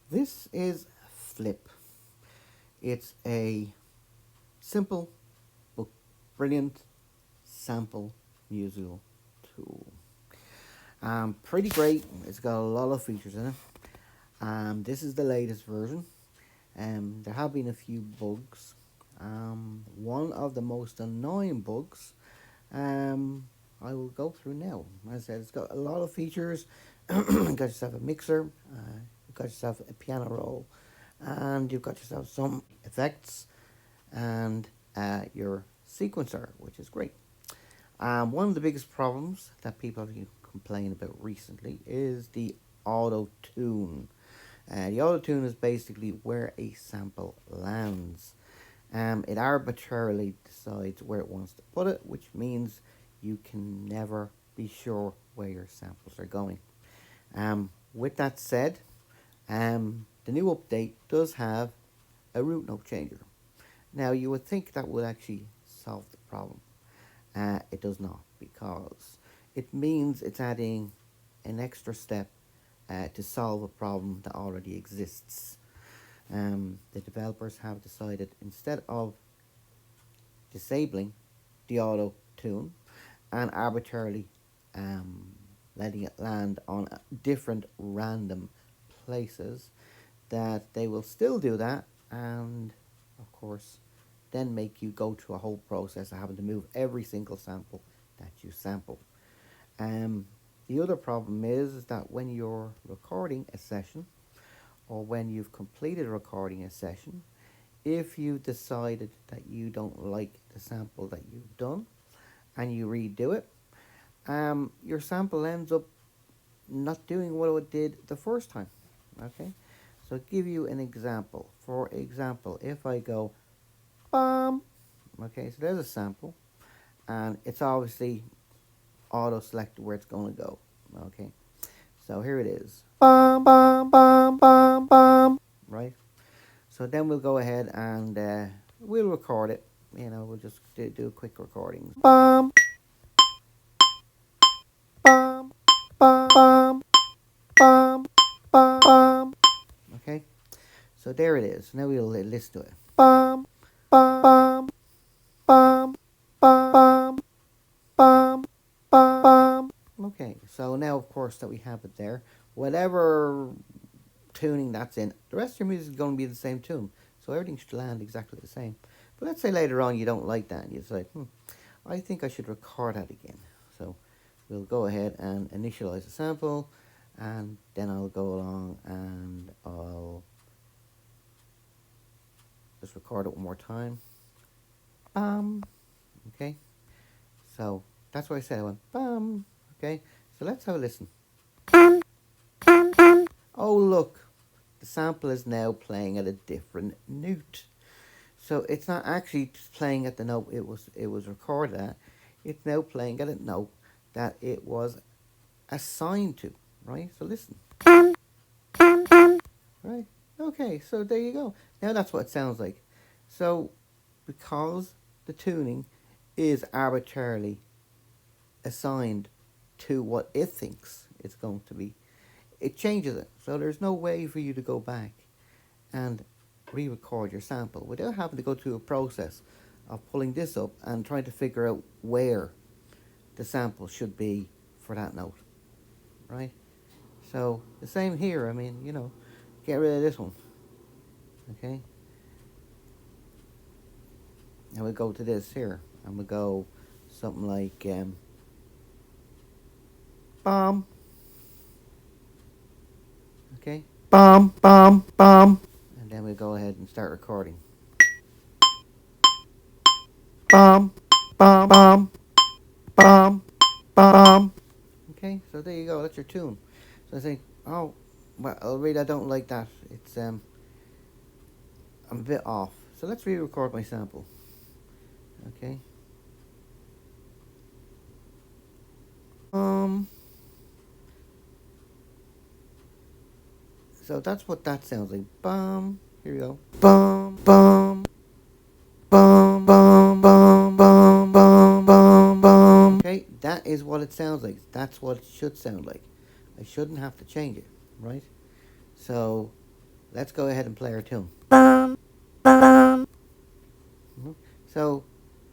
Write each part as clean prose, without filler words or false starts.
This is Flip. It's a simple but brilliant sample musical tool. Pretty great. It's got a lot of features in it. This is the latest version. There have been a few bugs. One of the most annoying bugs, um, I will go through now. As I said, it's got a lot of features. You've got yourself a mixer, you've got yourself a piano roll, and you've got yourself some effects and your sequencer, which is great. One of the biggest problems that people have been complaining about recently is the auto tune. The auto tune is basically where a sample lands. It arbitrarily decides where it wants to put it, which means you can never be sure where your samples are going. With that said, the new update does have a root note changer. Now, you would think that would actually solve the problem. It does not, because it means it's adding an extra step to solve a problem that already exists. The developers have decided, instead of disabling the auto tune and arbitrarily um, letting it land on different random places, that they will still do that, and of course then make you go through a whole process of having to move every single sample that you sample. Um, the other problem is that when you're recording a session, or when you've completed recording a session, if you decided that you don't like the sample that you've done and you redo it, your sample ends up not doing what it did the first time. Okay, so I'll give you an example. For example, if I go bum, okay, so there's a sample, and it's obviously auto selected where it's going to go. Okay, so here it is. Bum bum bum bum bum. Right. So then we'll go ahead and we'll record it. We'll just do quick recordings. Bum bum bum bum bum bum bum. Okay. So there it is. Now we'll listen to it. Bum bum bum bum bum bum bum. Okay. So now, of course, that we have it there, whatever tuning that's in, the rest of your music is going to be the same tune. So everything should land exactly the same. But let's say later on you don't like that and you say, I think I should record that again. So we'll go ahead and initialize the sample, and then I'll go along and I'll just record it one more time. Bam. Okay. So that's what I said. I went bam. Okay. So let's have a listen. Oh, look. The sample is now playing at a different note. So it's not actually just playing at the note it was recorded at. It's now playing at a note that it was assigned to. Right? So listen. Right? Okay, so there you go. Now that's what it sounds like. So because the tuning is arbitrarily assigned to what it thinks it's going to be, it changes it. So there's no way for you to go back and re-record your sample without having to go through a process of pulling this up and trying to figure out where the sample should be for that note, right? So the same here. I mean, get rid of this one, okay? And we go to this here, and we go something like bomb, okay? Bomb, bomb, bomb. And then we go ahead and start recording. Bomb, bomb, bomb, bomb, bomb. Okay, so there you go. That's your tune. So I say, oh, well, I don't like that. It's I'm a bit off. So let's re-record my sample. Okay. Um. So that's what that sounds like. Bum. Here we go. Bum bum bum bum bum bum bum bum bum. Okay, that is what it sounds like. That's what it should sound like. I shouldn't have to change it, right? So let's go ahead and play our tune. Mhm. So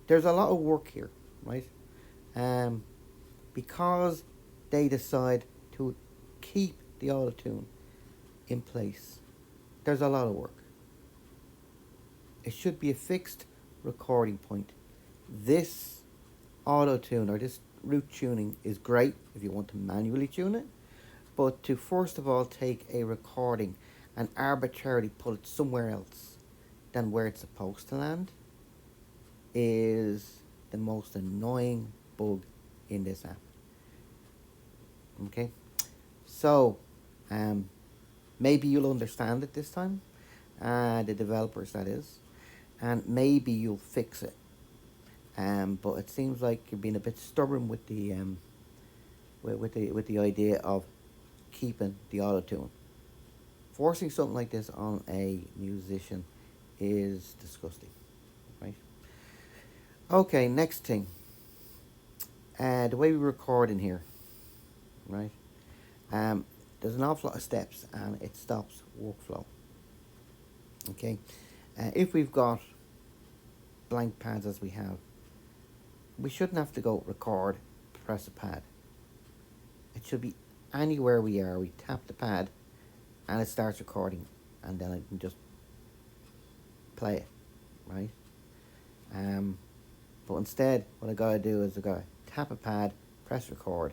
there's a lot of work here, right? Um, because they decide to keep the auto tune in place. There's a lot of work. It should be a fixed recording point. This auto tune or this root tuning is great if you want to manually tune it, but to first of all take a recording and arbitrarily put it somewhere else than where it's supposed to land is the most annoying bug in this app. Okay, so maybe you'll understand it this time, the developers that is, and maybe you'll fix it. But it seems like you're being a bit stubborn with the with the idea of keeping the auto tune. Forcing something like this on a musician is disgusting, right? Okay, next thing. The way we record in here, right? There's an awful lot of steps and it stops workflow. Okay, if we've got blank pads as we have, we shouldn't have to go record, press a pad. It should be anywhere we are. We tap the pad and it starts recording, and then I can just play it, right? But instead, what I gotta do is I gotta tap a pad, press record,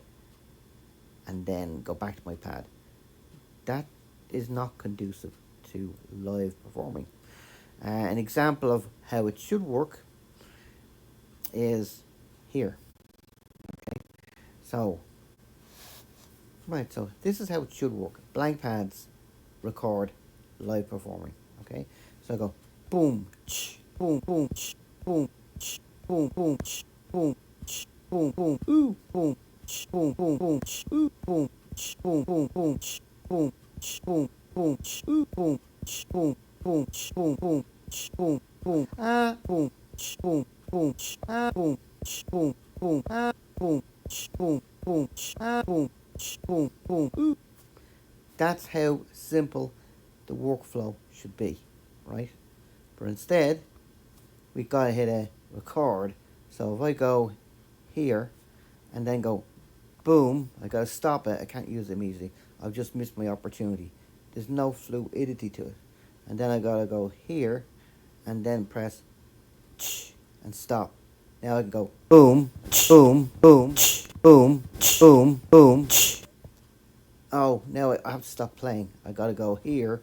and then go back to my pad. That is not conducive to live performing. An example of how it should work is here. Okay, so right, so this is how it should work. Blank pads, record, live performing. Okay, so I go boom, boom, boom, boom, boom, boom, boom, boom, boom, ooh, boom, boom, boom, boom, ooh, boom, boom, boom, boom, boom, boom, boom, ooh, boom, boom, boom, boom, boom, boom, boom, ah, boom, boom, boom, ah, boom, boom, boom, ah, boom, boom, boom, ah, boom, boom, boom, ooh. That's how simple the workflow should be, right? But instead, we gotta hit a record. So if I go here and then go boom, I gotta stop it. I can't use it immediately. I've just missed my opportunity. There's no fluidity to it. And then I gotta go here and then press and stop. Now I can go boom, boom, boom, boom, boom, boom. Oh, now I have to stop playing. I gotta go here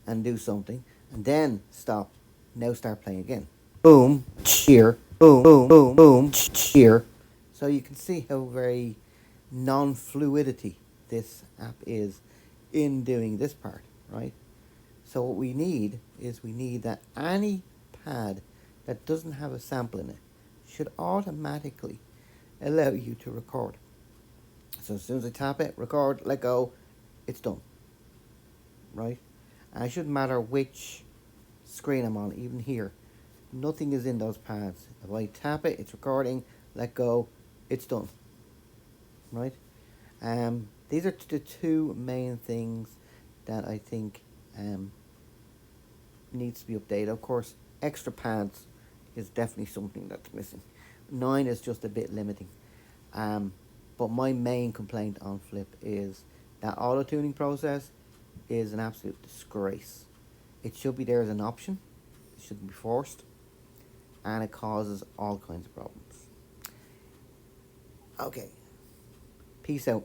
and do something and then stop. Now start playing again. Boom, here, boom, boom, boom, boom, here. So you can see how very non-fluidity this app is in doing this part, right? So what we need is we need that any pad that doesn't have a sample in it should automatically allow you to record. So as soon as I tap it, record, let go, it's done, right? And it shouldn't matter which screen I'm on, even here. Nothing is in those pads. If I tap it, it's recording, let go, it's done, right? These are the two main things that I think needs to be updated. Of course, extra pads is definitely something that's missing. 9 is just a bit limiting. But my main complaint on Flip is that auto tuning process is an absolute disgrace. It should be there as an option. It shouldn't be forced, and it causes all kinds of problems. Okay, peace out.